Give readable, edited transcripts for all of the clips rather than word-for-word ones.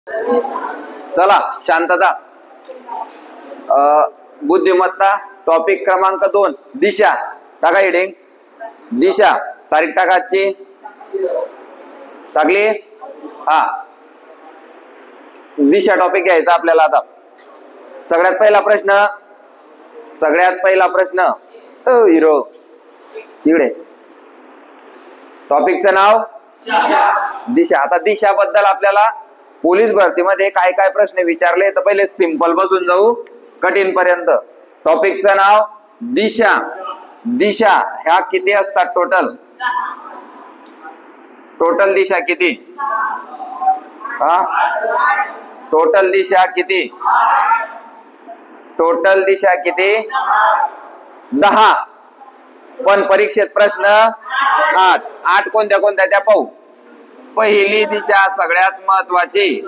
चला शांतता. बुद्धिमत्ता टॉपिक क्रमांक 2 दिशा. टाका हेडिंग दिशा. तारीख टाकाची टाकली. हा दिशा टॉपिक घ्यायचा आपल्याला. आता सगळ्यात पहिला प्रश्न हिरो इकडे. टॉपिकचं नाव दिशा. आता दिशा बद्दल आपल्याला पोलीस भरतीमध्ये काय काय प्रश्न विचारले तर पहिले सिंपल पासून जाऊ कठीण पर्यंत. टॉपिकचं नाव दिशा. दिशा ह्या किती असतात टोटल? टोटल दिशा किती? टोटल दिशा किती? टोटल दिशा किती? 10. पण परीक्षेत प्रश्न 8. 8 कोणत्या कोणत्या त्या पाहू. पहिली दिशा सगळ्यात महत्वाची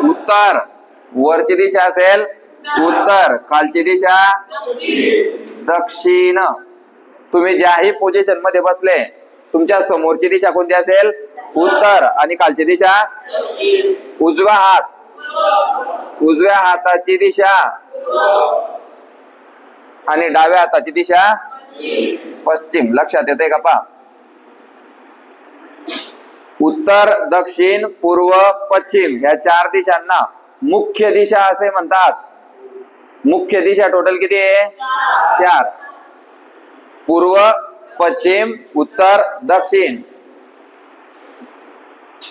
उत्तर. वरची दिशा असेल उत्तर, खालची दिशा दक्षिण. तुम्ही ज्याही पोझिशन मध्ये बसले तुमच्या समोरची दिशा कोणती असेल? उत्तर. आणि खालची दिशा उजवा हात. उजव्या हाताची दिशा आणि डाव्या हाताची दिशा पश्चिम. लक्षात येते का? पहा, उत्तर, दक्षिण, पूर्व, पश्चिम ह्या 4 दिशांना मुख्य दिशा असे म्हणतात. मुख्य दिशा टोटल किती आहे? 4. पूर्व, पश्चिम, उत्तर, दक्षिण.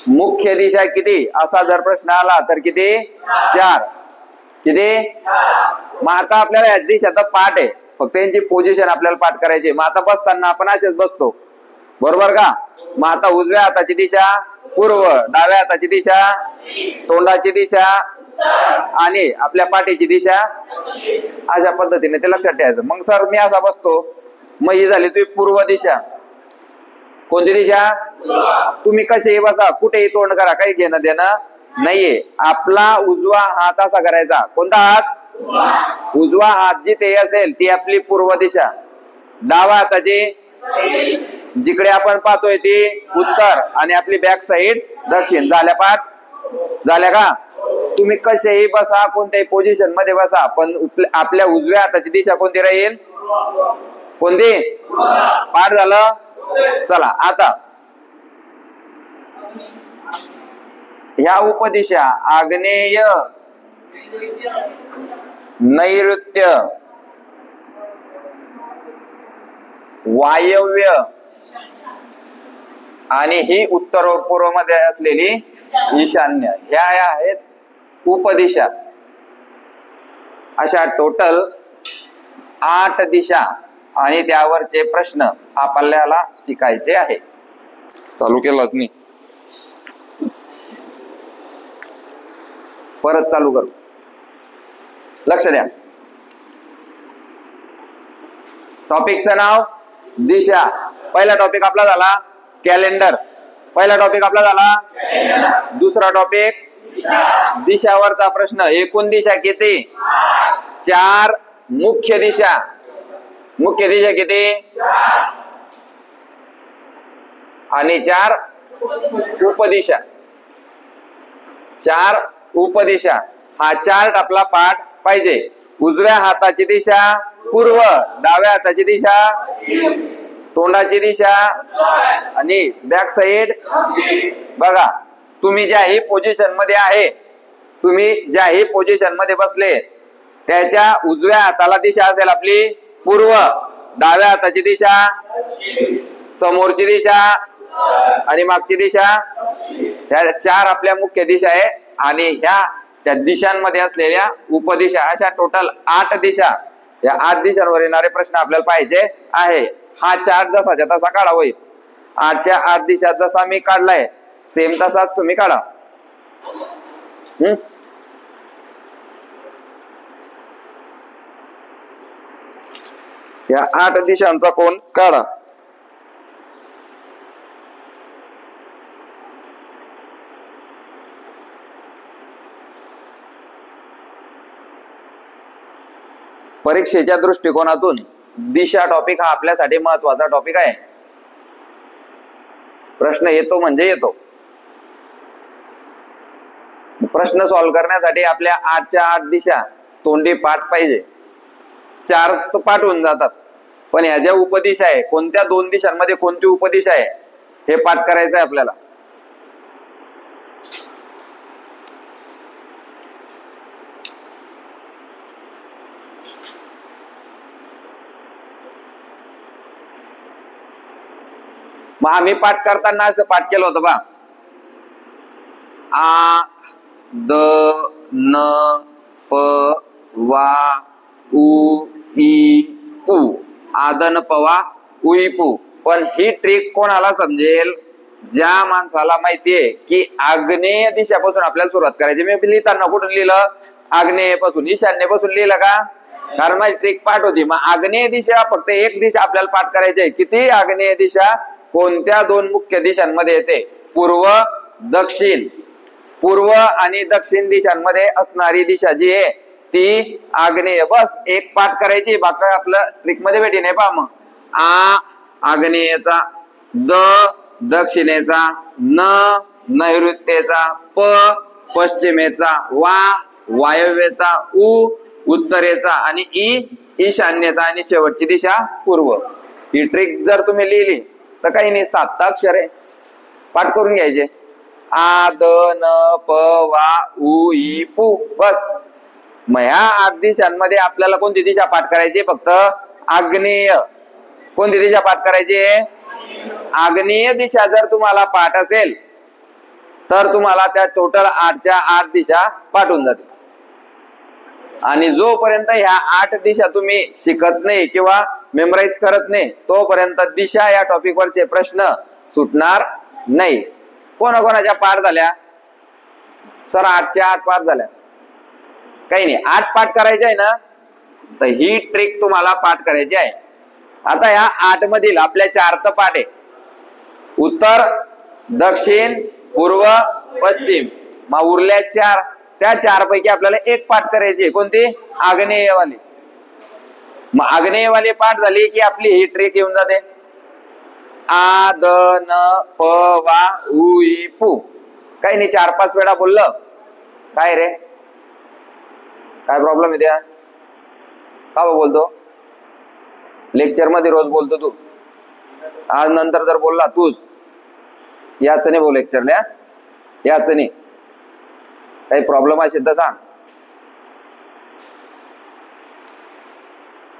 मुख्य दिशा किती असा जर प्रश्न आला तर किती? 4. किती? मग आता आपल्याला या दिशाचा पाठ आहे, फक्त यांची पोझिशन आपल्याला पाठ करायची. मग आता बसताना आपण असेच बसतो, बरोबर का? मग आता उजव्या हाताची दिशा पूर्व, डाव्या हाताची दिशा, तोंडाची दिशा आणि आपल्या पाठीची दिशा. अशा पद्धतीने ते लक्षात ठेवायचं. मग सर मी असा बसतो, मग ही झाली तुझी पूर्व दिशा. कोणती दिशा? तुम्ही कसेही बसा, कुठेही तोंड करा, काही घेणं देणं नाहीये. आपला उजवा हात असा करायचा. कोणता हात? उजवा हात जिथे असेल ती आपली पूर्व दिशा. डावा हाताची जिकडे आपण पाहतोय ती उत्तर आणि आपली बॅक साइड दक्षिण. झाल्या पाठ? झाल्या का? तुम्ही कसेही बसा, कोणत्याही पोझिशन मध्ये बसा, पण आपल्या उजव्या हाताची दिशा कोणती राहील? कोणती? पाठ झालं? चला आता ह्या उपदिशा आग्नेय, नैऋत्य, वायव्य आणि ही उत्तर व पूर्व मध्ये असलेली ईशान्य, ह्या आहेत उपदिशा. अशा टोटल 8 दिशा आणि त्यावरचे प्रश्न आपल्याला शिकायचे आहे. चालू केलाच नाही, परत चालू करू. लक्ष द्या. टॉपिकचं नाव दिशा. पहिला टॉपिक आपला झाला कॅलेंडर. पहिला टॉपिक आपला झाला. दुसरा टॉपिक दिशावरचा प्रश्न. एकूण दिशा किती? 4. मुख्य दिशा. मुख्य दिशा किती? आणि 4 उपदिशा. 4 उपदिशा. हा चार्ट आपला पाठ पाहिजे. उजव्या हाताची दिशा पूर्व, डाव्या हाताची दिशा, तोंडाची दिशा आणि बॅक साइड. बघा, तुम्ही ज्याही पोझिशन मध्ये आहे, तुम्ही ज्याही पोझिशन मध्ये बसले त्याच्या उजव्या हाताला दिशा असेल आपली पूर्व, डाव्या हाताची दिशा, समोरची दिशा आणि मागची दिशा. ह्या 4 आपल्या मुख्य दिशा आहे आणि ह्या त्या दिशांमध्ये असलेल्या उपदिशा. अशा टोटल 8 दिशा. या 8 दिशांवर येणारे प्रश्न आपल्याला पाहिजे आहे. हा चार्ट जसाच्या तसा काढा होईल. 8च्या 8 दिशा जसा मी काढलाय सेम तसाच तुम्ही काढा. या 8 दिशांचा कोण काढा. परीक्षेच्या दृष्टिकोनातून दिशा टॉपिक हा आपल्यासाठी महत्वाचा टॉपिक आहे. प्रश्न येतो म्हणजे येतो. प्रश्न सॉल्व्ह करण्यासाठी आपल्या 8च्या 8 दिशा तोंडी पाठ पाहिजे. 4 तर पाठ होऊन जातात, पण ह्या ज्या उपदिशा आहे, कोणत्या 2 दिशांमध्ये कोणती उपदिशा आहे हे पाठ करायचं आहे आपल्याला. मग आम्ही पाठ करताना असं पाठ केलं होतं बा, आ द न प वा उ ई पू, आदन पवा उई पू. पण ही ट्रिक कोणाला समजेल? ज्या माणसाला माहितीये की आग्नेय दिशापासून आपल्याला सुरुवात करायची. मी लिहिताना कुठून लिहिलं? आग्नेयपासून, ईशान्येपासून लिहिलं का? कारण माझी ट्रिक पाठ होती. मग आग्नेय दिशा फक्त एक दिशा आपल्याला पाठ करायची आहे. किती आग्नेय दिशा? कोणत्या 2 मुख्य दिशांमध्ये येते? पूर्व, दक्षिण. पूर्व आणि दक्षिण दिशांमध्ये असणारी दिशा जी आहे ती आग्नेय. बस एक पाठ करायची, बाकी आपलं ट्रिक मध्ये भेटी नाही. पहा मग, आ आग्नेयचा, द दक्षिणेचा, न नैऋत्येचा, प पश्चिमेचा, वा वायव्येचा, उ उत्तरेचा आणि ई ईशान्येचा आणि शेवटची दिशा पूर्व. ही ट्रिक जर तुम्ही लिहिली तर काही नाही, 7 अक्षर आहे, पाठ करून घ्यायचे. आ द न प वा उ ई पू. बस. मग ह्या 8 दिशांमध्ये आपल्याला कोणती दिशा पाठ करायची? फक्त आग्नेय. कोणती दिशा पाठ करायची? आग्नेय दिशा जर तुम्हाला पाठ असेल तर तुम्हाला त्या टोटल 8च्या 8 दिशा पाठवून जातील. आणि जोपर्यंत ह्या 8 दिशा तुम्ही शिकत नाही किंवा मेमराईज करत नाही तोपर्यंत दिशा या टॉपिक वरचे प्रश्न सुटणार नाही. कोणाकोणाच्या पाठ झाल्या? सर 8च्या 8 पाठ झाल्या. काही नाही, 8 पाठ करायचे आहे ना, तर ही ट्रिक तुम्हाला पाठ करायची आहे. आता ह्या 8 मधील आपल्या 4 तर पाठ आहे, उत्तर, दक्षिण, पूर्व, पश्चिम. मग उरल्या 4. त्या 4 पैकी आपल्याला एक पाठ करायची. कोणती? आग्नेयवाली. मग आग्नेयवाली पाठ झाली की आपली ही ट्रिक येऊन जाते. आ द न प वा उ ई पू. काही नाही, 4-5 वेळा बोललं. काय रे, काय प्रॉब्लेम आहे त्या? का बोलतो? लेक्चर मध्ये रोज बोलतो तू, आज नंतर जर बोलला तूच, याच नाही बोल लेक्चरला, याच नाही. काही प्रॉब्लेम असेल तर सांग.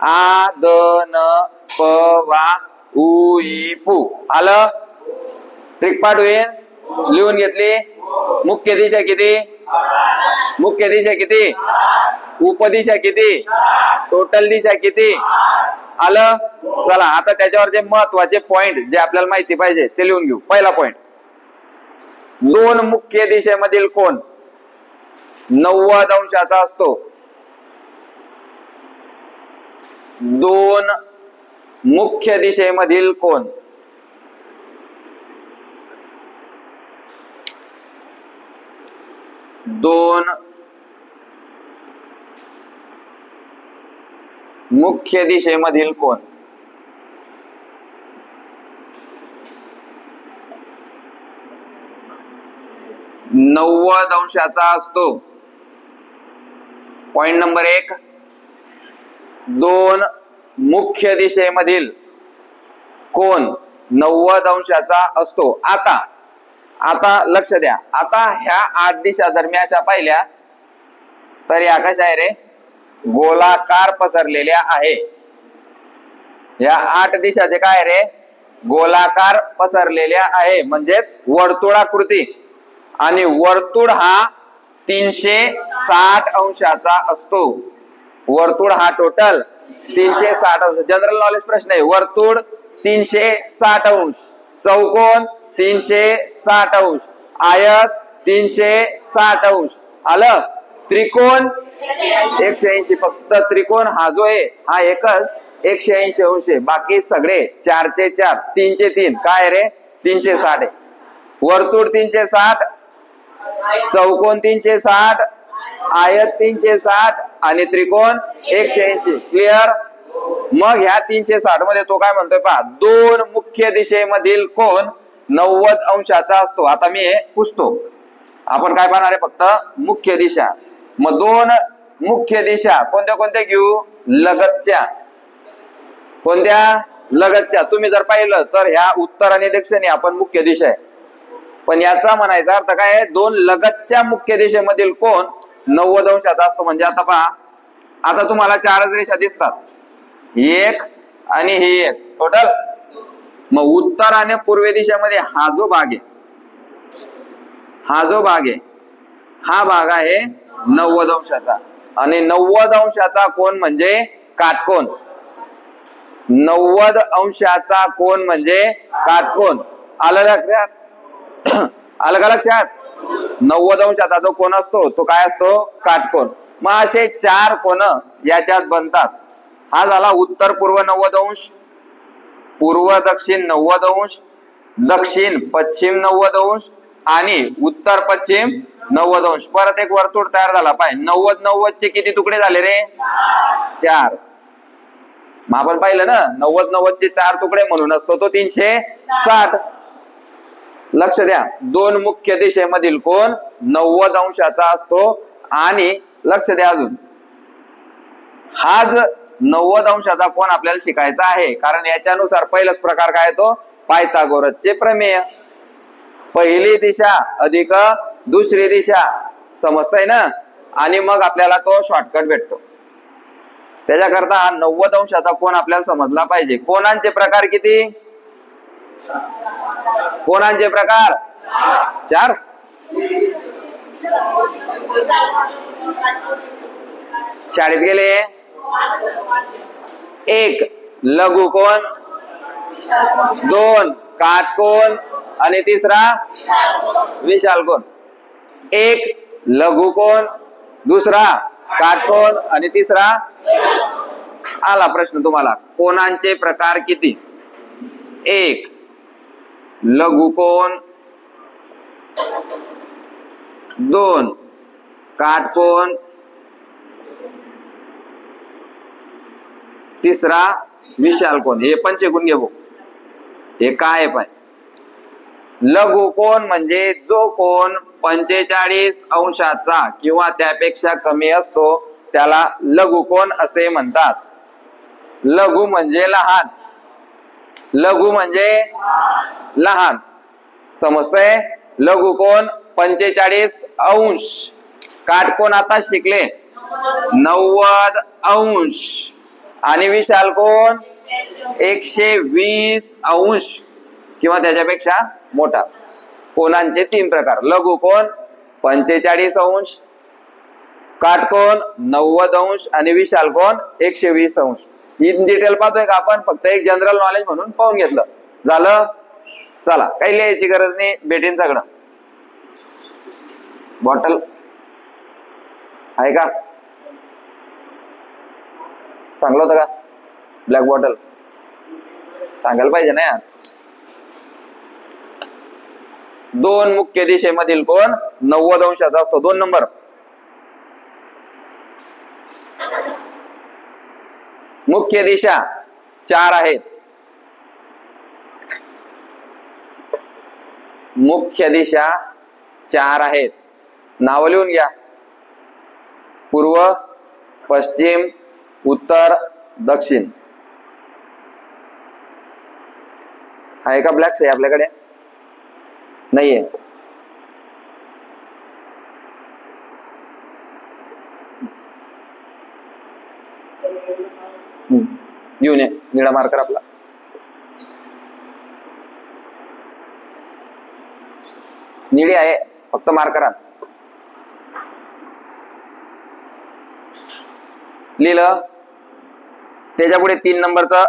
आ द न प वा उ ई पू. आलं? ट्रिक पाठ होईल. लिहून घेतली. मुख्य दिशा किती? मुख्य दिशा किती? उपदिशा किती? टोटल दिशा किती? आलं? चला आता त्याच्यावर जे महत्वाचे पॉइंट जे आपल्याला माहिती पाहिजे ते लिहून घेऊ. पहिला पॉइंट, 2 मुख्य दिशेमधील कोन 90 अंशाचा असतो. 2 मुख्य दिशेमधील कोन 2 मुख्य दिशेमधील कोन 90 अंशाचा असतो. पॉइंट नंबर 1, 2 मुख्य दिशेमधील कोन 90 अंशाचा असतो. आता लक्ष द्या. आता ह्या 8 दिशा जर मी अशा पाहिल्या तर या कशा आहे रे? गोलाकार पसरलेल्या आहे. या 8 दिशा जे काय रे? गोलाकार पसरलेल्या आहे, म्हणजेच वर्तुळाकृती. आणि वर्तुळ हा 360 अंशाचा असतो. वर्तुळ हा टोटल 360 अंश. जनरल नॉलेज प्रश्न आहे. वर्तुळ 360 अंश, चौकोन 360 अंश, आयत 360 अंश. आलं? त्रिकोण 180. फक्त त्रिकोण हा जो आहे हा एकच 180 अंश आहे. बाकी सगळे 4चे 4, 3चे 3. काय रे? 360 आहे. वर्तुळ 360, चौकोन 360, आयत 360 आणि त्रिकोण 180. क्लिअर? मग ह्या 360 मध्ये तो काय म्हणतोय पहा, 2 मुख्य दिशेमधील कोन 90 अंशाचा असतो. आता मी हे पुसतो. आपण काय पाहणार आहे? फक्त मुख्य दिशा. मग दोन मुख्य दिशा कोणत्या कोणत्या घेऊ? लगतच्या. कोणत्या? लगतच्या. तुम्ही जर पाहिलं तर ह्या उत्तर आणि दक्षिण आपण मुख्य दिशा आहे. पण याचा म्हणायचा अर्थ काय आहे? दोन लगतच्या मुख्य दिशेमधील कोण 90 अंशाचा असतो. म्हणजे आता पहा, आता तुम्हाला चारच रेषा दिसतात, एक आणि ही एक, टोटल. मग उत्तर आणि पूर्व दिशेमध्ये हा जो भाग आहे, हा जो भाग आहे, हा भाग आहे 90 अंशाचा. आणि 90 अंशाचा कोण म्हणजे काटकोन. 90 अंशाचा कोण म्हणजे काटकोन. आलं लक्षात? आलं का लक्षात? 90 अंशाचा जो कोण असतो तो काय असतो? काटकोन. मग असे चार कोण याच्यात बनतात. हा झाला उत्तर पूर्व 90 अंश, पूर्व दक्षिण 90 अंश, दक्षिण पश्चिम 90 अंश आणि उत्तर पश्चिम 90 अंश. परत एक वर्तुळ तयार झाला. पाय 90 चे किती तुकडे झाले रे? 4. मग आपण पाहिलं ना, 90 चे 4 तुकडे म्हणून असतो तो 360. लक्ष द्या, दोन मुख्य दिशेमधील कोण 90 अंशाचा असतो. आणि लक्ष द्या अजून, हाच 90 अंशाचा कोण आपल्याला शिकायचा आहे. कारण याच्यानुसार पहिलाच प्रकार काय येतो? पायथागोरसचे प्रमेय. पहिली दिशा अधिक दुसरी दिशा, समजतंय ना? आणि मग आपल्याला तो शॉर्टकट भेटतो. त्याच्याकरता हा 90 अंशाचा कोण आपल्याला समजला पाहिजे. कोणांचे प्रकार किती? कोणांचे प्रकार 4. शाळेत गेले? एक लघुकोन, 2 काटकोन आणि तिसरा विशाल कोन. एक लघुकोन, दुसरा काटकोन आणि तिसरा. आला प्रश्न तुम्हाला, कोणांचे प्रकार किती? एक लघुकोन, 2 काटकोन, तिसरा विशाल कोन. हे पण शिकून घे भाऊ, हे काय पाय. लघुकोन म्हणजे जो कोण 45 अंशाचा किंवा त्यापेक्षा कमी असतो त्याला लघुकोन असे म्हणतात. लघु म्हणजे लहान, लघु म्हणजे लहान, समजतंय? लघुकोन 45 अंश, काटकोन आता शिकले 90 अंश आणि विशाल कोन 120 अंश किंवा त्याच्यापेक्षा मोठा. कोणांचे 3 प्रकार: लघुकोन 45 अंश, काटकोन 90 अंश आणि विशाल कोन 120 अंश. इन डिटेल पाहतोय का आपण? फक्त एक जनरल नॉलेज म्हणून पाहून घेतलं, झालं. चला, काही लिहायची गरज नाही, भेटेन सगळं. बॉटल आहे का? सांगलं होतं का? ब्लॅक बॉटल सांगायला पाहिजे ना यार. दोन मुख्य दिशेमधील कोण 90 अंशाचा असतो. 2 नंबर. मुख्य दिशा 4 आहेत. मुख्य दिशा 4 आहेत. नाव लिहून घ्या: पूर्व, पश्चिम, उत्तर, दक्षिण. आहे का ब्लॅक सही आपल्याकडे? नाहीये. घेऊन ये निळा मार्कर आपला. निळी आहे, फक्त मार्कर आण. लिहिलं. त्याच्या पुढे 3 नंबरचं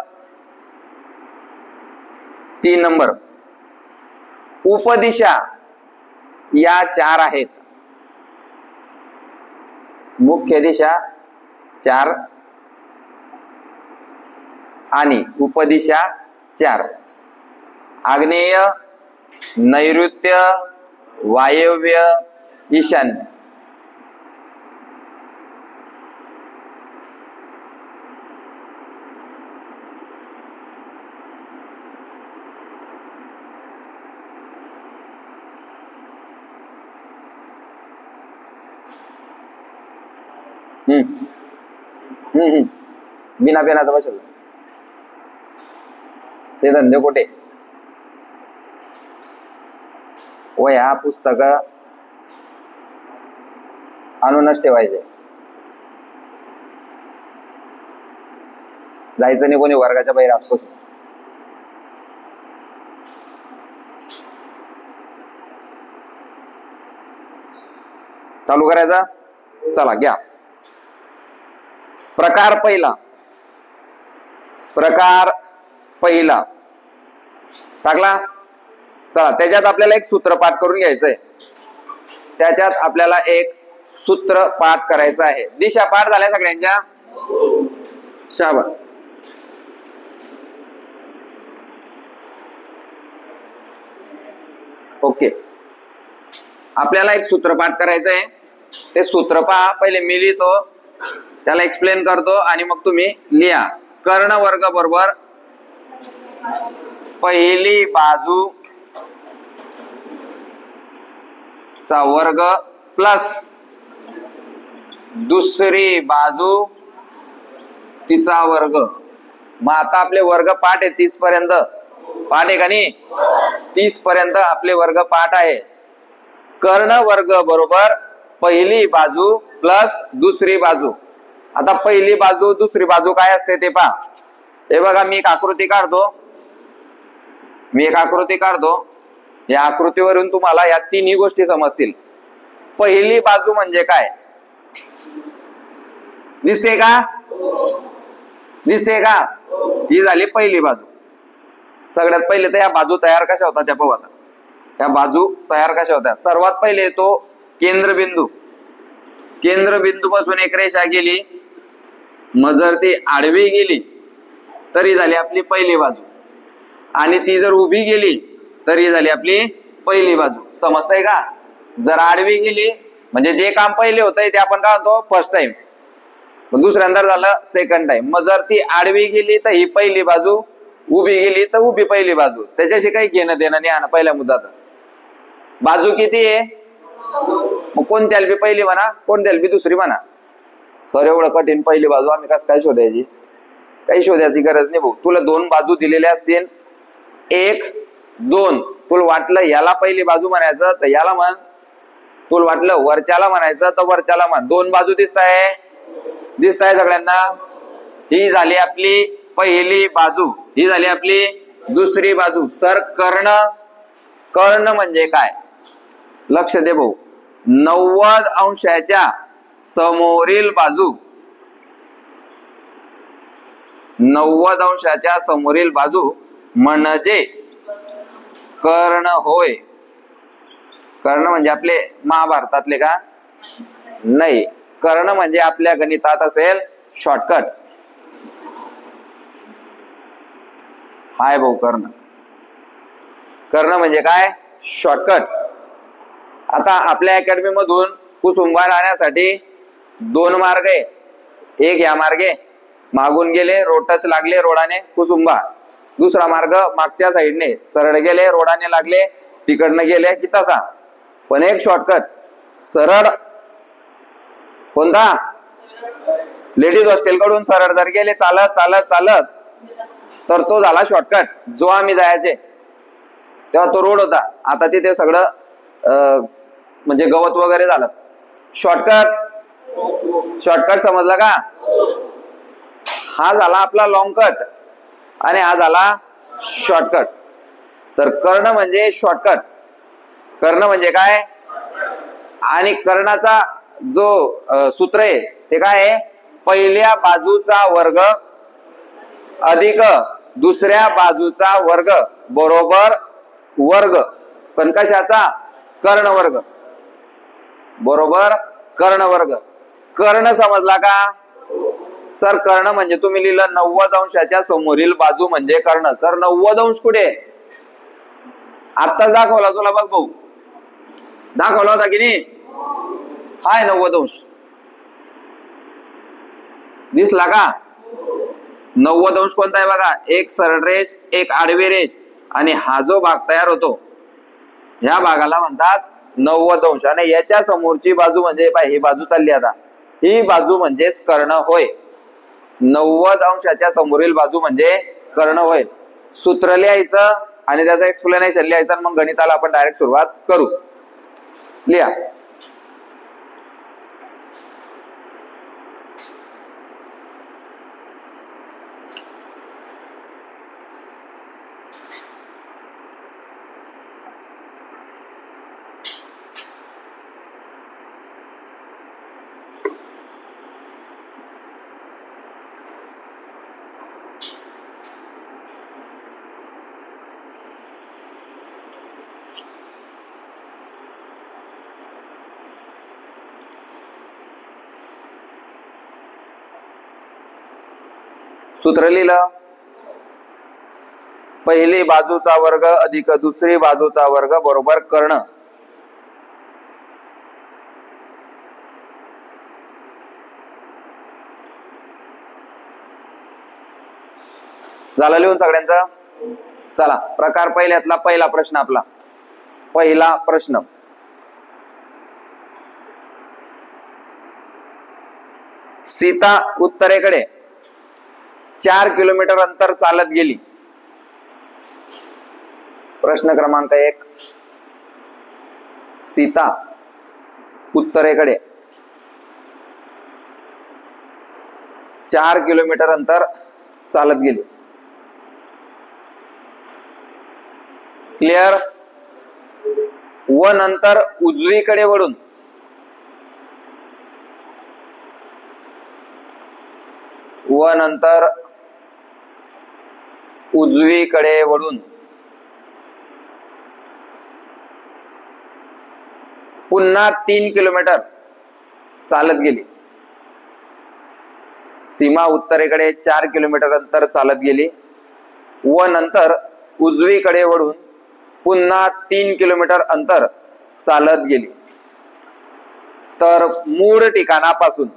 3 नंबर. उपदिशा या 4 आहेत. मुख्य दिशा 4 आणि उपदिशा 4. आग्नेय, नैऋत्य, वायव्य, ईशान्य. बिना पेनाचं बसवलं ते धंदे कुठे? वह्या पुस्तक आणूनच ठेवायचे, जायचं नाही कोणी वर्गाच्या बाहेर आसपास. चालू करायचा. चला घ्या. प्रकार पहिला टाकला. चला त्याच्यात आपल्याला एक सूत्र पाठ करून घ्यायचंय. त्याच्यात आपल्याला एक सूत्र पाठ करायचं आहे. दिशा पाठ झाल्या सगळ्यांच्या? शाबास. ओके. आपल्याला एक सूत्र पाठ करायचं आहे. ते सूत्र पहा. पहिले मी लिहितो, त्याला एक्सप्लेन करतो आणि मग तुम्ही लिहा. कर्ण वर्ग बरोबर पहिली बाजू चा वर्ग प्लस दुसरी बाजू तिचा वर्ग. मग आता आपले वर्ग पाठ आहे 30 पर्यंत. पाठ आहे का नाही? 30 पर्यंत आपले वर्ग पाठ आहे. कर्ण वर्ग बरोबर पहिली बाजू प्लस दुसरी बाजू. आता पहिली बाजू दुसरी बाजू काय असते ते पहा. हे बघा, मी एक आकृती काढतो. या आकृतीवरून तुम्हाला या तिन्ही गोष्टी समजतील. पहिली बाजू म्हणजे काय दिसते का? ही झाली पहिली बाजू. सगळ्यात पहिले तर या बाजू तयार कशा होतात त्या पाहू. आता या बाजू तयार कशा होत्या. सर्वात पहिले तो केंद्रबिंदू पासून एक रेषा गेली, मग जर ती आडवी गेली तरी झाली आपली पहिली बाजू, आणि ती जर उभी गेली तरी झाली आपली पहिली बाजू. समजतंय का? जर आडवी गेली म्हणजे जे काम पहिले होतंय ते आपण काय म्हणतो फर्स्ट टाइम, दुसऱ्यांदा झालं सेकंड टाइम. मग जर ती आडवी गेली तर ही पहिली बाजू, उभी गेली तर उभी पहिली बाजू. त्याच्याशी काही घेणं देणं नाही. आणा पहिल्या मुद्द्यात बाजू किती आहे, मग कोणत्याला बी पहिली म्हणा, कोणत्याला बी दुसरी म्हणा. सर एवढं कठीण पहिली बाजू आम्ही कसं काय शोधायची? काही शोधायची गरज नाही भाऊ. तुला दोन बाजू दिलेल्या असतील, 1 2. तुला वाटलं याला पहिली बाजू म्हणायचं तर याला म्हण, तुला वाटलं वरच्याला म्हणायचं तर वरच्याला म्हण. दोन बाजू दिसताय सगळ्यांना? ही झाली आपली पहिली बाजू, ही झाली आपली दुसरी बाजू. सर कर्ण म्हणजे काय? लक्ष दे भाऊ. 90 अंशाच्या समोरील बाजू, 90 अंशाच्या समोरील बाजू म्हणजे कर्ण होय. कर्ण म्हणजे आपले महाभारतातले का? नाही. कर्ण म्हणजे आपल्या गणितात असेल शॉर्टकट. हाय भाऊ, कर्ण म्हणजे काय? शॉर्टकट. आता आपल्या अकॅडमी मधून कुसुंबा राहण्यासाठी 2 मार्ग आहे. एक या मार्गे मागून गेले, रोडच लागले रोडाने कुसुंबा. दुसरा मार्ग मागच्या साईडने सरळ गेले, रोडाने लागले, तिकडनं गेले की तसा. पण एक शॉर्टकट सरळ कोणता? लेडीज हॉस्टेल कडून सरळ जर गेले चालत तर तो झाला शॉर्टकट. जो आम्ही जायचे तेव्हा तो रोड होता, आता तिथे सगळं म्हणजे गवत वगैरे झालं. शॉर्टकट समजला का? हा झाला आपला लॉंग कट आणि हा झाला शॉर्टकट. तर कर्ण म्हणजे शॉर्टकट. कर्ण म्हणजे काय? आणि कर्णाचा जो सूत्र आहे ते काय आहे? पहिल्या बाजूचा वर्ग अधिक दुसऱ्या बाजूचा वर्ग बरोबर वर्ग. पण कशाचा? कर्ण वर्ग बरोबर कर्ण वर्ग. कर्ण समजला का? सर कर्ण म्हणजे तुम्ही लिहिलं 90 अंशाच्या समोरील बाजू म्हणजे कर्ण. सर 90 अंश कुठे? आत्ताच दाखवला तुला बघ भाऊ, दाखवला होता की नाही? हाय 90 अंश दिसला का? 90 अंश कोणता आहे बघा. एक सरळ रेष, एक आडवी रेष, आणि हा जो भाग तयार होतो ह्या भागाला म्हणतात 90 अंश. आणि याच्या समोरची बाजू म्हणजे ही बाजू चालली आता, ही बाजू म्हणजेच कर्ण होय. 90 अंशाच्या समोरील बाजू म्हणजे कर्ण होय. सूत्र लिहायचं आणि त्याचं एक्सप्लेनेशन लिहायचं, मग गणिताला आपण डायरेक्ट सुरुवात करू. लिहा. सूत्र लिहिलं. पहिली बाजूचा वर्ग अधिक दुसरी बाजूचा वर्ग बरोबर कर्ण. झालं लिहून सगळ्यांचं. चला प्रकार पहिल्यातला पहिला प्रश्न आपला. पहिला प्रश्न. सीता उत्तरेकडे 4 किलोमीटर अंतर चालत गेली. प्रश्न क्रमांक 1. सीता उत्तरेकडे 4 किलोमीटर अंतर चालत गेली. क्लिअर. व नंतर उजवीकडे वळून उजवीकडे वळून पुन्हा 3 किलोमीटर चालत गेली. सीमा उत्तरेकडे 4 किलोमीटर अंतर चालत गेली व नंतर उजवीकडे वळून पुन्हा 3 किलोमीटर अंतर चालत गेली. तर मूळ ठिकाणापासून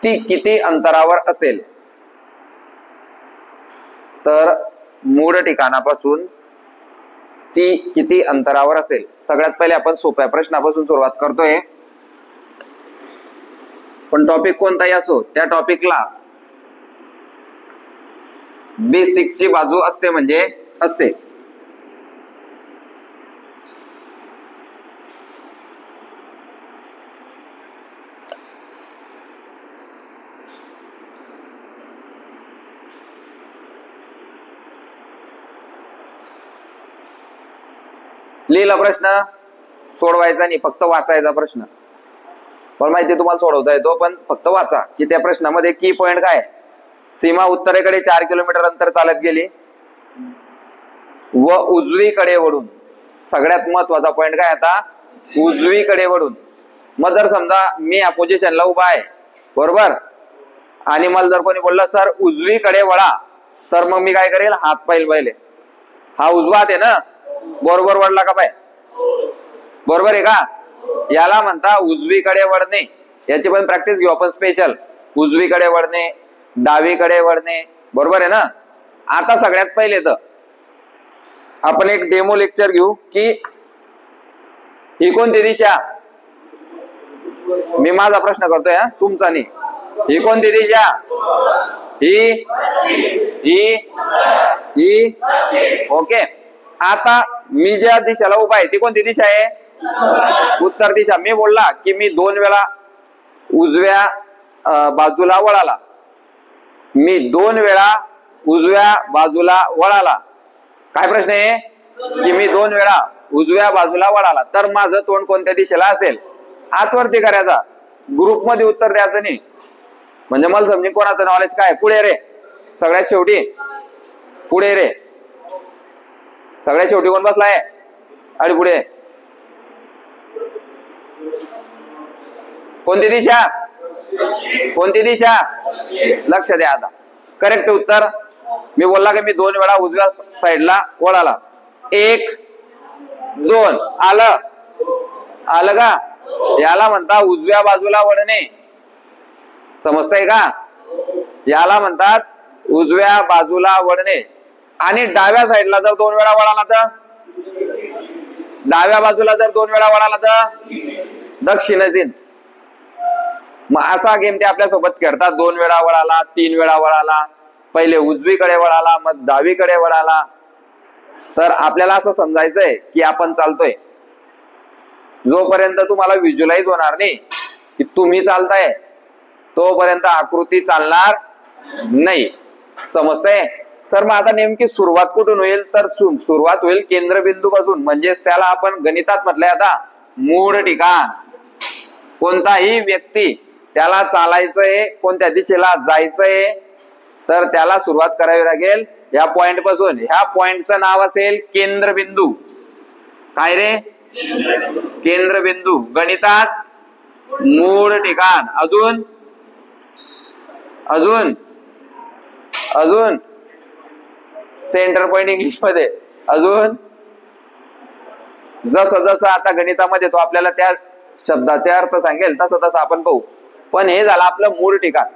ती किती अंतरावर असेल. तर मूळ ठिकाणापासून ती किती अंतरावर असेल. सगळ्यात पहिले आपण सोप्या प्रश्नापासून सुरुवात करतोय, पण टॉपिक कोणताही असो त्या टॉपिकला बेसिकची बाजू असते म्हणजे असते. लिहिला प्रश्न, सोडवायचा नाही, फक्त वाचायचा प्रश्न. मला माहिती तुम्हाला सोडवता येतो, पण फक्त वाचा की त्या प्रश्नामध्ये की पॉइंट काय. सीमा उत्तरेकडे 4 किलोमीटर अंतर चालत गेली व उजवीकडे वळून. सगळ्यात महत्वाचा पॉइंट काय आता, उजवीकडे वळून. मग जर समजा मी या पोझिशनला उभा आहे बरोबर, आणि मला जर कोणी बोललं सर उजवीकडे वळा, तर मग मी काय करेल, हात पाहिल पहिले. हा उजवा हात आहे ना, बरोबर वळला का पाय, बरोबर आहे का. याला म्हणता उजवीकडे वळणे. याची पण प्रॅक्टिस घेऊ आपण स्पेशल. उजवीकडे वळणे, डावीकडे वळणे, बरोबर आहे ना. आता सगळ्यात पहिले तर आपण एक डेमो लेक्चर घेऊ की ही कोणती दिशा. मी माझा प्रश्न करतोय, तुमचा नाही. ही कोणती दिशा, ही ओके. आता मी ज्या दिशेला उभा आहे ती कोणती दिशा आहे, उत्तर दिशा. मी बोलला की मी 2 वेळा उजव्या बाजूला वळाला, मी 2 वेळा उजव्या बाजूला वळाला. काय प्रश्न आहे की मी 2 वेळा उजव्या बाजूला वळाला, तर माझं तोंड कोणत्या दिशेला असेल, आतवरती करायचा. ग्रुपमध्ये उत्तर द्यायचं नाही, म्हणजे मला समजेल कोणाचं नॉलेज काय. पुढे रे, सगळ्यात शेवटी पुढे रे, सगळ्यात शेवटी कोण बसलाय, आणि पुढे कोणती दिशा, कोणती दिशा, लक्ष द्या. आता करेक्ट उत्तर मी बोलला की मी 2 वेळा उजव्या साईडला वळाला. 1 2 आलं का. याला म्हणता उजव्या बाजूला वळणे, समजतंय का. याला म्हणतात उजव्या बाजूला वळणे. आणि डाव्या साईडला जर 2 वेळा वळाला तर डाव्या बाजूला जर 2 वेळा वळाला तर दक्षिणेच येईल. मग असा गेम ते आपल्या सोबत खेळतात. 2 वेळा वळाला, 3 वेळा वळाला, पहिले उजवीकडे वळाला, मग डावीकडे वळाला. तर आपल्याला असं समजायचंय की आपण चालतोय. जोपर्यंत तुम्हाला व्हिज्युअलाइज होणार नाही की तुम्ही चालताय तोपर्यंत आकृती चालणार नाही. समजतंय सर? मग आता नेमकी सुरुवात कुठून होईल? तर सुरुवात होईल केंद्रबिंदू पासून. म्हणजेच त्याला आपण गणितात म्हटलंय आता मूळ ठिकाण. कोणताही व्यक्ती त्याला चालायचंय, कोणत्या दिशेला जायचंय, तर त्याला सुरुवात करावी लागेल या पॉइंट पासून. ह्या पॉइंटचं नाव असेल केंद्रबिंदू. काय रे? केंद्रबिंदू. गणितात मूळ ठिकाण. अजून अजून अजून सेंटर पॉइंट इंग्लिश मध्ये. अजून जसं जसं आता गणितामध्ये तो आपल्याला त्या शब्दाचे अर्थ सांगेल तसं तसं आपण पाहू. पण हे झालं आपलं मूळ ठिकाण.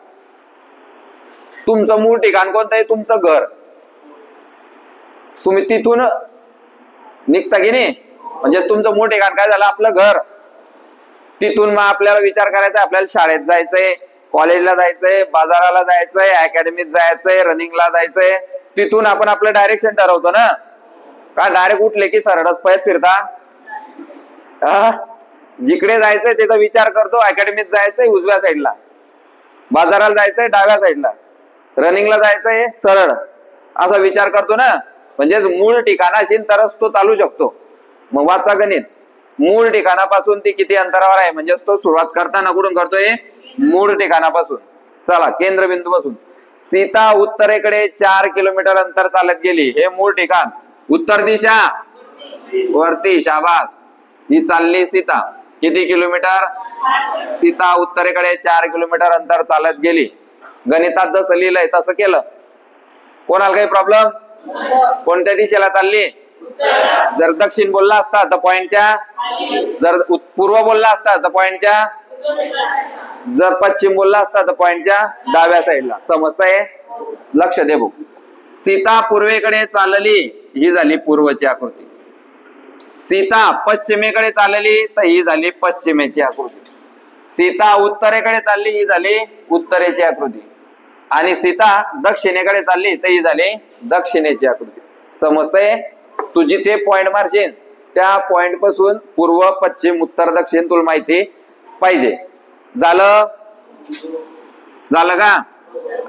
तुमचं मूळ ठिकाण कोणतं आहे? तुमचं घर. तुम्ही तिथून निघता की नाही? म्हणजे तुमचं मूळ ठिकाण काय झालं? आपलं घर. तिथून मग आपल्याला विचार करायचा आपल्याला शाळेत जायचंय, कॉलेजला जायचंय, बाजाराला जायचंय, अकॅडमीत जायचंय, रनिंगला जायचंय. तिथून आपण आपलं डायरेक्शन ठरवतो ना. का डायरेक्ट उठले की सरळच पळत फिरता? जिकडे जायचंय त्याचा विचार करतो. अकॅडमीत जायचंय उजव्या साईडला, बाजाराला जायचंय डाव्या साईडला, रनिंगला जायचंय सरळ, असा विचार करतो ना. म्हणजेच मूळ ठिकाणाशी तरच तो चालू शकतो. मग वाचा गणित. मूळ ठिकाणापासून ती किती अंतरावर आहे? म्हणजेच तो सुरुवात करताना कुठून करतोय? मूळ ठिकाणापासून. चला केंद्रबिंदू पासून. सीता उत्तरेकडे 4 किलोमीटर अंतर चालत गेली. हे मूळ ठिकाण. उत्तर दिशा वरती. शाबास. ही चालली सीता. किती किलोमीटर? सीता उत्तरेकडे 4 किलोमीटर अंतर चालत गेली. गणितात जसं लिहिलंय तसं केलं. कोणाला काही प्रॉब्लेम? कोणत्या दिशेला चालली? जर दक्षिण बोलला असता तर पॉइंटच्या, जर पूर्व बोलला असता तर पॉइंटच्या, जर पश्चिम बोलला असता तर पॉइंटच्या डाव्या साईडला. समजतंय? लक्ष दे भाऊ. सीता पूर्वेकडे चालली, ही झाली पूर्वची आकृती. सीता पश्चिमेकडे चालली तर ही झाली पश्चिमेची आकृती. सीता उत्तरेकडे चालली, ही झाली उत्तरेची आकृती. आणि सीता दक्षिणेकडे चालली तर ही झाली दक्षिणेची आकृती. समजतंय? तू जिथे पॉइंट मारशील त्या पॉइंट पासून पूर्व, पश्चिम, उत्तर, दक्षिण तुला माहिती पाहिजे. झालं? झालं का?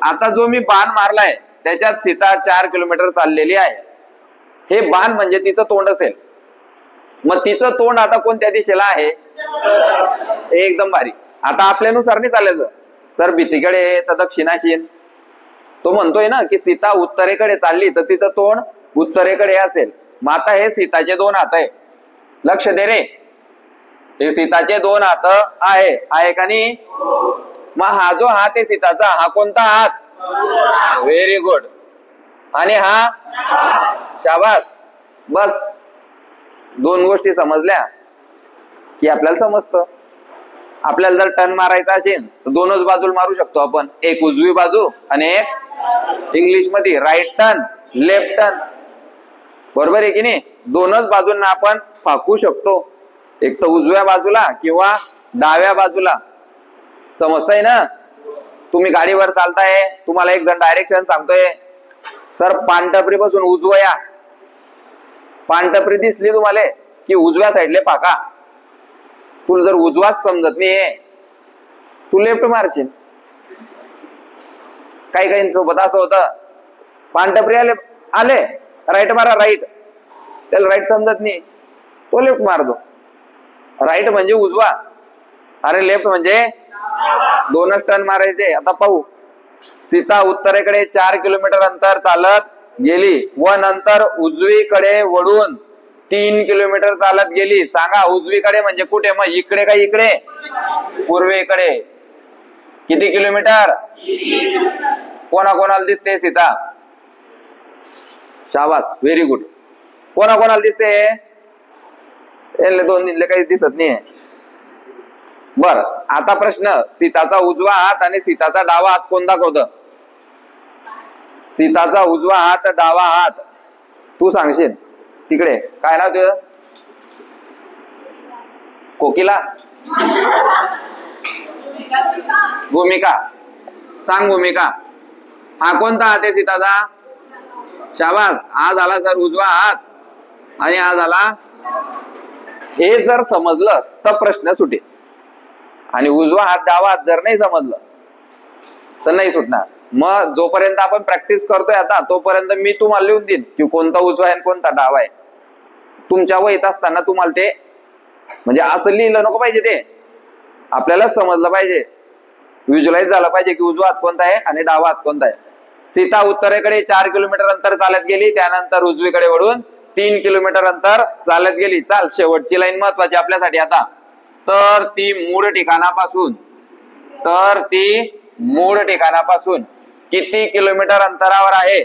आता जो मी बाण मारलाय त्याच्यात सीता 4 किलोमीटर चाललेली आहे. हे बाण म्हणजे तिचं तोंड असेल. मग तिचं तोंड आता कोणत्या दिशेला आहे? एकदम भारी. आता आपल्यानुसार नाही चालायचं. सर भीतीकडे तर दक्षिणाशीन. तो म्हणतोय ना की सीता उत्तरेकडे चालली तर तिचं तोंड उत्तरेकडे असेल. मग आता हे सीताचे 2 हात आहे. लक्ष दे रे. हे सीताचे 2 हात आहे का नाही? मग हा जो हात आहे सीताचा, हा कोणता हात? Very good. आणि हा? शाबास. बस 2 गोष्टी समजल्या की आपल्याला समजतं. आपल्याला जर टर्न मारायचा असेल तर 2च बाजूला मारू शकतो आपण. एक उजवी बाजू आणि एक इंग्लिश मध्ये राईट टर्न, लेफ्ट टर्न. बरोबर आहे की नाही? 2च बाजूंना आपण फाकू शकतो. एक तर उजव्या बाजूला किंवा डाव्या बाजूला. समजताय ना? तुम्ही गाडीवर चालताय, तुम्हाला एक जण डायरेक्शन सांगतोय, सर पानटपरी पासून उजवं या. पानटपरी दिसली तुम्हाला की उजव्या साईडले फाका. तुला जर उजवाच समजत नाही तू लेफ्ट मारशील. काही काही सोबत असं होतं, पानटपरी आले राईट मारा, राईट. त्याला राईट समजत नाही, तो लेफ्ट मारतो. राईट म्हणजे उजवा, अरे लेफ्ट म्हणजे 2च टर्न मारायचे. आता पाहू. सीता उत्तरेकडे 4 किलोमीटर अंतर चालत गेली व नंतर उजवीकडे वळून 3 किलोमीटर चालत गेली. सांगा उजवीकडे म्हणजे कुठे? मग इकडे का इकडे? पूर्वेकडे. किती किलोमीटर? कोणाकोणाला दिसते सीता? शाबास, व्हेरी गुड. कोणाकोणाला दिसते? 2 दिसले, काही दिसत नाहीये. बर, आता प्रश्न, सीताचा उजवा हात आणि सीताचा डावा हात कोण दाखवतं? सीताचा उजवा हात, डावा हात तू सांगशील. तिकडे काय नाव तुझं? कोकिला भूमिका सांग भूमिका. हा कोणता हात आहे सीताचा? शाबास. हा झाला सर उजवा हात आणि हा झाला. हे जर समजलं तर प्रश्न सुटेल. आणि उजवा हात डावा हात जर नाही समजलं तर नाही सुटणार. मग जोपर्यंत आपण प्रॅक्टिस करतोय आता तोपर्यंत मी तुम्हाला लिहून देईन की कोणता उजवा आहे आणि कोणता डावा आहे. तुमच्या वहीत असताना तुम्हाला ते म्हणजे असं लिहिलं नको पाहिजे. ते आपल्याला समजलं पाहिजे, व्हिज्युअलाइज झालं पाहिजे की उजवा हात कोणता आहे आणि डावा हात कोणता आहे. सीता उत्तरेकडे 4 किलोमीटर अंतर चालत गेली, त्यानंतर उजवीकडे वळून 3 किलोमीटर अंतर चालत गेली. चाल, शेवटची लाईन महत्वाची आपल्यासाठी आता. तर ती मूळ ठिकाणापासून किती किलोमीटर अंतरावर आहे?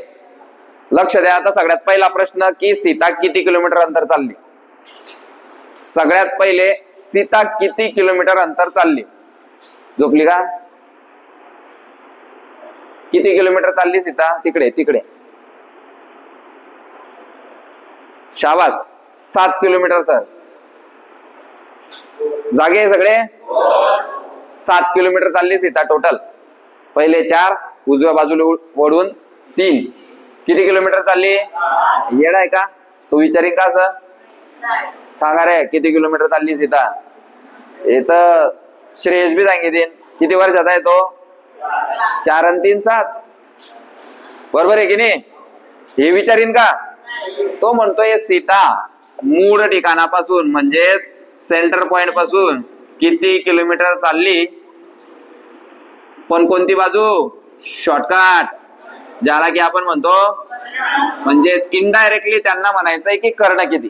लक्ष द्या. आता सगळ्यात पहिला प्रश्न की सीता किती किलोमीटर अंतर चालली? सगळ्यात पहिले सीता किती किलोमीटर अंतर चालली? झोपली का? किती किलोमीटर चालली सीता? तिकडे तिकडे. शाबास. 7 किलोमीटर सर. जागे आहे सगळे? 7 किलोमीटर चालली सीता टोटल. पहिले 4, उजव्या बाजूला वळून 3. किती किलोमीटर चालली? येड आहे का तू? विचारिंग का असं? सांगा रे किती किलोमीटर चालली सीता? हे तर श्रेयस बी सांगितले. किती वर्षाचा आहे तो? 4 आणि 3 7. बरोबर आहे की नाही? हे विचारीन का? तो म्हणतोय सीता मूळ ठिकाणापासून म्हणजेच सेंटर पॉइंट पासून किती किलोमीटर चालली, पण कोणती बाजू? शॉर्टकट, ज्याला की आपण म्हणतो म्हणजेच इनडायरेक्टली त्यांना म्हणायचंय की कर्ण किती.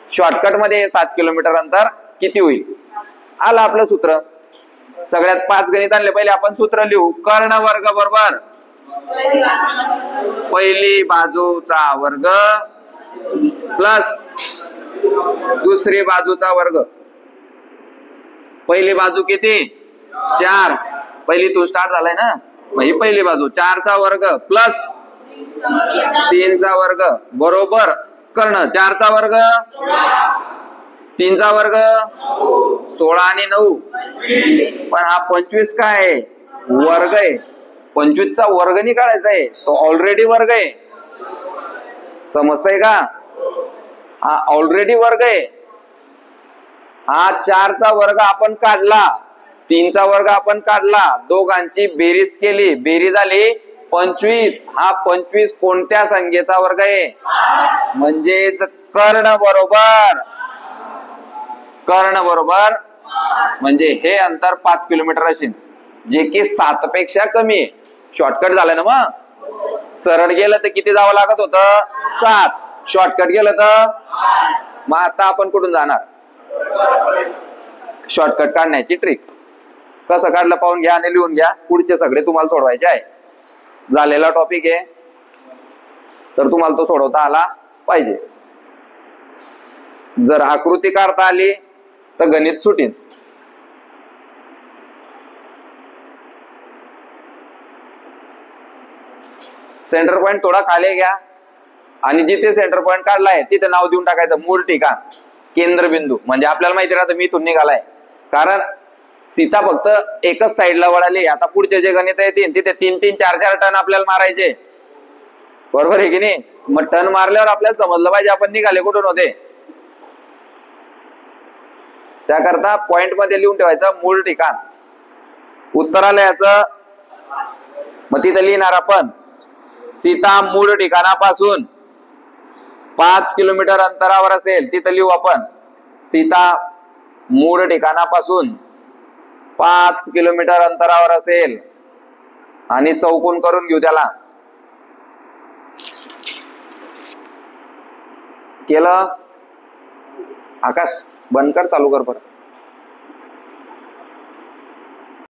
शॉर्टकट मध्ये 7 किलोमीटर अंतर किती होईल? आलं आपलं सूत्र. सगळ्यात 5 गणित आणले. पहिले आपण सूत्र लिहू. कर्ण वर्ग बरोबर पहिली बाजूचा वर्ग प्लस दुसरी बाजूचा वर्ग. पहिली बाजू किती? 4. पहिली तू स्टार्ट झालाय ना, मग ही पहिली बाजू. 4 चा वर्ग प्लस 3 चा वर्ग बरोबर कर्ण. 4 चा वर्ग 3 चा वर्ग 16 आणि 9. पण हा 25 काय आहे? वर्ग आहे. 25 चा वर्ग नाही काढायचा आहे, तो ऑलरेडी वर्ग आहे. समजतंय का? हा ऑलरेडी वर्ग आहे. हा 4 चा वर्ग आपण काढला, 3 चा वर्ग आपण काढला, दोघांची बेरीज केली, बेरीज झाली 25. हा 25 कोणत्या संख्येचा वर्ग आहे? म्हणजेच कर्ण बरोबर म्हणजे हे अंतर 5 किलोमीटर असेल, जे की 7 पेक्षा कमी आहे. शॉर्टकट झालं ना. मग सरळ गेलं तर किती जावं लागत होतं? 7. शॉर्टकट गेलं तर मग आता आपण कुठून जाणार? शॉर्टकट काढण्याची ट्रिक कसं काढलं पाहून घ्या आणि लिहून घ्या. पुढचे सगळे तुम्हाला सोडवायचे आहे. झालेला टॉपिक आहे तर तुम्हाला तो सोडवता आला पाहिजे. जर आकृती काढता आली तर गणित सुटीन. सेंटर पॉइंट थोडा खाली घ्या आणि जिथे सेंटर पॉइंट काढलाय तिथे नाव देऊन टाकायचं मूळ ठिकाण, केंद्रबिंदू. म्हणजे आपल्याला माहिती राहतं मी इथून निघालाय. कारण सीचा फक्त एकच साईडला वळाली. आता पुढचे जे गणित येतील तिथे 3-3, 4-4 टर्न आपल्याला मारायचे. बरोबर आहे की नाही? मग टर्न मारल्यावर आपल्याला समजलं पाहिजे आपण निघाले कुठून होते. त्याकरता पॉइंट मध्ये लिहून ठेवायचं मूळ ठिकाण. उत्तराला याचं मग तिथं लिहिणार आपण सीता मूळ ठिकाणापासून 5 किलोमीटर अंतरावर असेल. तिथं लिहू आपण सीता मूळ ठिकाणापासून 5 किलोमीटर अंतरावर असेल आणि चौकोन करून घेऊ त्याला. केलं? आकाश बंद कर, चालू कर परत.